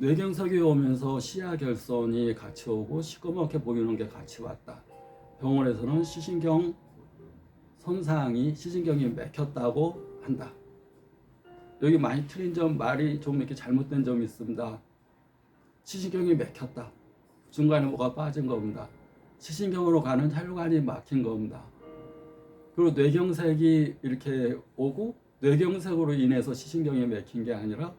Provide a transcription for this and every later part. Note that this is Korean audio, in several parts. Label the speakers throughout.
Speaker 1: 뇌경색이 오면서 시야 결손이 같이 오고 시꺼멓게 보이는 게 같이 왔다. 병원에서는 시신경 손상이 시신경이 맥혔다고 한다. 여기 많이 틀린 점, 말이 좀 이렇게 잘못된 점이 있습니다. 시신경이 맥혔다. 중간에 뭐가 빠진 겁니다. 시신경으로 가는 혈관이 막힌 겁니다. 그리고 뇌경색이 이렇게 오고 뇌경색으로 인해서 시신경이 막힌 게 아니라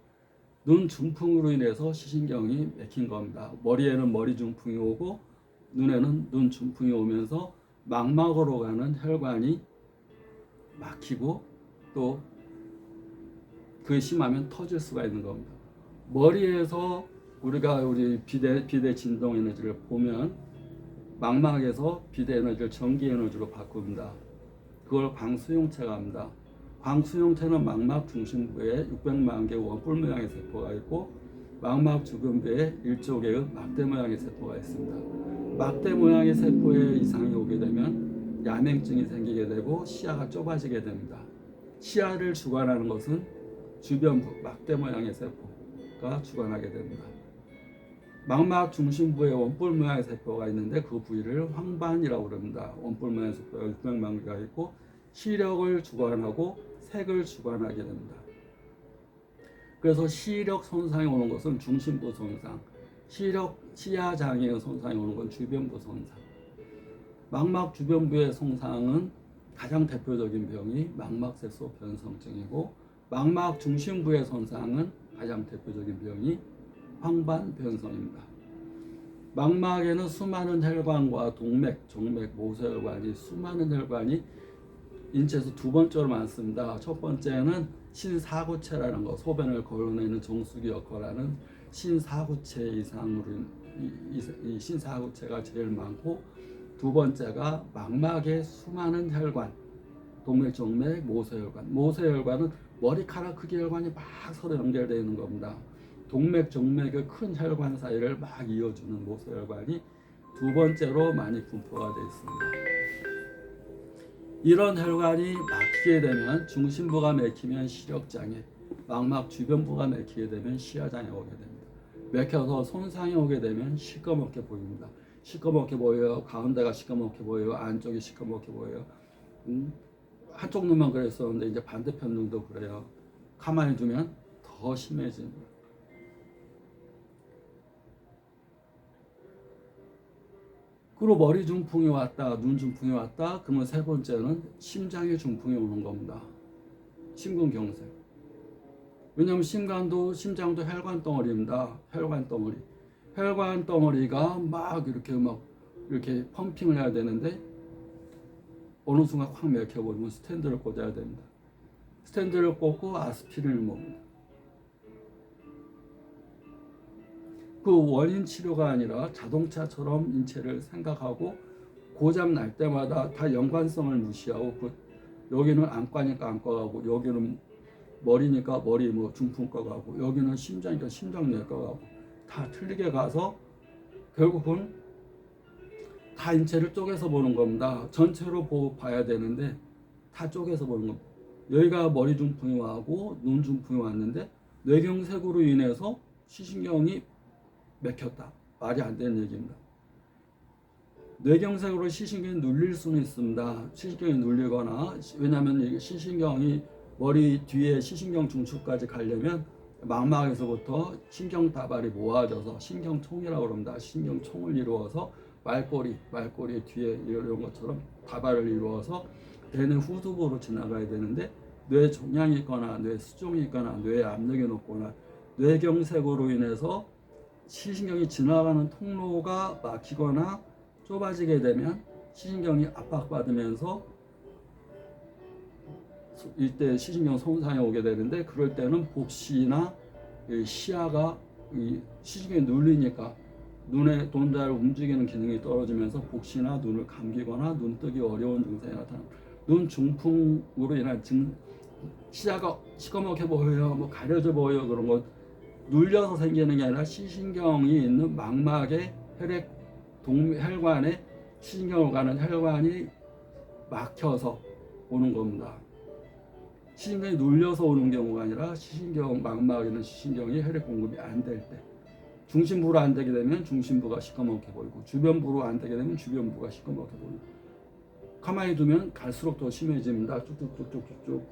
Speaker 1: 눈 중풍으로 인해서 시신경이 막힌 겁니다. 머리에는 머리 중풍이 오고 눈에는 눈 중풍이 오면서 망막으로 가는 혈관이 막히고 또 그게 심하면 터질 수가 있는 겁니다. 머리에서 우리가 비대 진동 에너지를 보면 망막에서 비대 에너지를 전기 에너지로 바꿉니다. 그걸 광수용체가 합니다. 광수용체는 망막 중심부에 600만 개의 원뿔 모양의 세포가 있고 망막 주변부에 1조 개의 막대 모양의 세포가 있습니다. 막대 모양의 세포에 이상이 오게 되면 야맹증이 생기게 되고 시야가 좁아지게 됩니다. 시야를 주관하는 것은 주변부 막대 모양의 세포가 주관하게 됩니다. 망막 중심부에 원뿔 모양의 세포가 있는데 그 부위를 황반이라고 합니다. 원뿔 모양의 세포가 600만 개가 있고 시력을 주관하고 색을 주관하게 됩니다. 그래서 시력 손상이 오는 것은 중심부 손상, 시야 장애의 손상이 오는 건 주변부 손상. 망막 주변부의 손상은 가장 대표적인 병이 망막색소 변성증이고 망막 중심부의 손상은 가장 대표적인 병이 황반 변성입니다. 망막에는 수많은 혈관과 동맥, 정맥, 모세혈관이 수많은 혈관이 인체에서 두 번째로 많습니다. 첫 번째는 신사구체라는 거, 소변을 걸러내는 정수기 역할을 하는 신사구체 이상으로 이 신사구체가 제일 많고 두 번째가 망막의 수많은 혈관, 동맥, 정맥, 모세혈관. 모세혈관은 머리카락 크기 혈관이 막 서로 연결되어 있는 겁니다. 동맥, 정맥의 큰 혈관 사이를 막 이어주는 모세혈관이 두 번째로 많이 분포가 되어 있습니다. 이런 혈관이 막히게 되면 중심부가 막히면 시력장애, 망막 주변부가 막히게 되면 시야장애가 오게 됩니다. 막혀서 손상이 오게 되면 시꺼멓게 보입니다. 시꺼멓게 보여요. 가운데가 시꺼멓게 보여요. 안쪽이 시꺼멓게 보여요. 한쪽 눈만 그랬었는데 이제 반대편 눈도 그래요. 가만히 두면 더 심해집니다. 그리고 머리 중풍이 왔다, 눈 중풍이 왔다. 그러면 세 번째는 심장의 중풍이 오는 겁니다. 심근경색. 왜냐하면 심장도 혈관 덩어리입니다. 혈관 덩어리. 혈관 덩어리가 막 이렇게 펌핑을 해야 되는데 어느 순간 확 막혀버리면 스탠드를 꽂아야 됩니다. 스탠드를 꽂고 아스피린을 먹습니다. 그 원인 치료가 아니라 자동차처럼 인체를 생각하고 고장 날 때마다 다 연관성을 무시하고 여기는 안과니까 안과 가고 여기는 머리니까 머리 중풍과 가고 여기는 심장이니까 심장내과 가고 다 틀리게 가서 결국은 다 인체를 쪼개서 보는 겁니다. 전체로 봐야 되는데 다 쪼개서 보는 겁니다. 여기가 머리 중풍이 와고 눈 중풍이 왔는데 뇌경색으로 인해서 시신경이 막혔다. 말이 안 되는 얘기입니다. 뇌경색으로 시신경이 눌릴 수는 있습니다. 시신경이 눌리거나 왜냐하면 시신경이 머리 뒤에 시신경 중추까지 가려면 망막에서부터 신경다발이 모아져서 신경총이라고 합니다. 신경총을 이루어서 말꼬리 뒤에 이런 것처럼 다발을 이루어서 뇌의 후두부로 지나가야 되는데 뇌 종양이 있거나 뇌 수종이 있거나 뇌 압력이 높거나 뇌경색으로 인해서 시신경이 지나가는 통로가 막히거나 좁아지게 되면 시신경이 압박받으면서 이때 시신경 손상이 오게 되는데 그럴 때는 복시나 시야가 시신경이 눌리니까 눈에 돈 잘 움직이는 기능이 떨어지면서 복시나 눈을 감기거나 눈 뜨기 어려운 증상이 나타납니다. 눈 중풍으로 인한 시야가 시커멓게 보여요, 가려져 보여요 그런 것 눌려서 생기는 게 아니라 시신경이 있는 망막의 혈관에 시신경으로 가는 혈관이 막혀서 오는 겁니다. 시신경이 눌려서 오는 경우가 아니라 망막에 있는 시신경이 혈액 공급이 안 될 때 중심부로 안 되게 되면 중심부가 시커멓게 보이고 주변부로 안 되게 되면 주변부가 시커멓게 보이고 가만히 두면 갈수록 더 심해집니다. 쭉쭉쭉쭉쭉.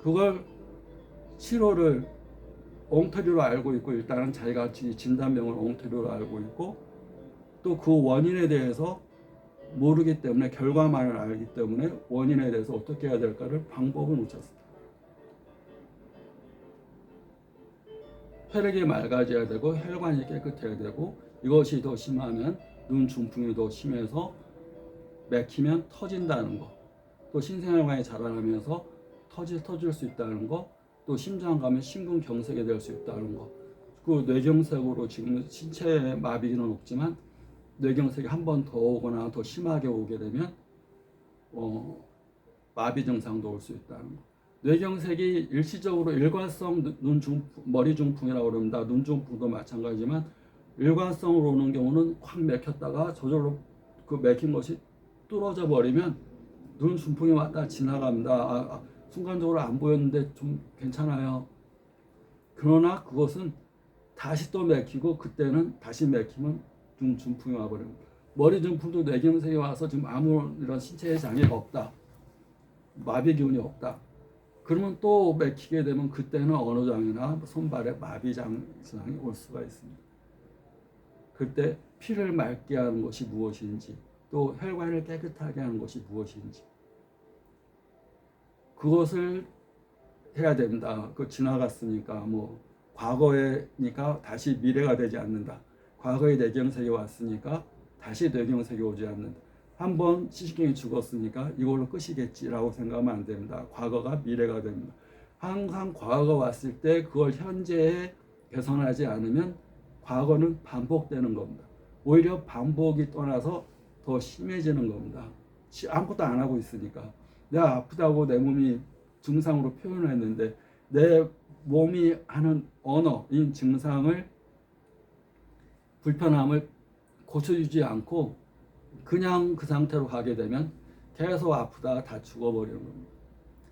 Speaker 1: 그걸 치료를 엉터리로 알고 있고 일단은 자기가 진단명을 엉터리로 알고 있고 또 그 원인에 대해서 모르기 때문에 결과만을 알기 때문에 원인에 대해서 어떻게 해야 될까를 방법을 못 찾습니다. 혈액이 맑아져야 되고 혈관이 깨끗해야 되고 이것이 더 심하면 눈 중풍이 더 심해서 맥히면 터진다는 거, 또 신생혈관이 자라나면서 터질 수 있다는 거, 또 심장 가면 심근경색이 될 수 있다는 거. 그 뇌경색으로 지금 신체 마비는 없지만 뇌경색이 한 번 더 오거나 더 심하게 오게 되면 마비 증상도 올 수 있다는 거. 뇌경색이 일시적으로 일관성 머리 중풍이라고 그럽니다. 눈 중풍도 마찬가지지만 일관성으로 오는 경우는 확 맥혔다가 저절로 그 맥힌 것이 뚫어져 버리면 눈 중풍이 왔다 지나갑니다. 순간적으로 안 보였는데 좀 괜찮아요. 그러나 그것은 다시 또 맥히고 그때는 다시 맥히면 눈 중풍이 와버립니다. 머리 중풍도 뇌경색이 와서 지금 아무 이런 신체의 장애가 없다. 마비 기운이 없다. 그러면 또 맥히게 되면 그때는 언어장애나 손발에 마비 증상이 올 수가 있습니다. 그때 피를 맑게 하는 것이 무엇인지 또 혈관을 깨끗하게 하는 것이 무엇인지 그것을 해야 된다. 그 지나갔으니까 뭐 과거에니까 다시 미래가 되지 않는다. 과거에 뇌경색이 왔으니까 다시 뇌경색이 오지 않는다. 한번 시신경이 죽었으니까 이걸로 끝이겠지라고 생각하면 안 됩니다. 과거가 미래가 됩니다. 항상 과거가 왔을 때 그걸 현재에 개선하지 않으면 과거는 반복되는 겁니다. 오히려 반복이 떠나서 더 심해지는 겁니다. 아무것도 안 하고 있으니까 내가 아프다고 내 몸이 증상으로 표현했는데 내 몸이 하는 언어인 증상을 불편함을 고쳐주지 않고 그냥 그 상태로 가게 되면 계속 아프다가 다 죽어버리는 겁니다.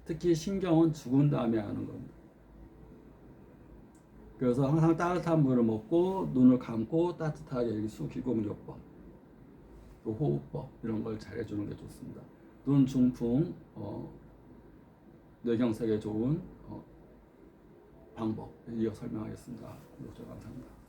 Speaker 1: 특히 신경은 죽은 다음에 하는 겁니다. 그래서 항상 따뜻한 물을 먹고 눈을 감고 따뜻하게 수기공요법 또 호흡법 이런 걸 잘 해주는 게 좋습니다. 눈 중풍 뇌경색에 좋은 방법 이어 설명하겠습니다. 구독자 감사합니다.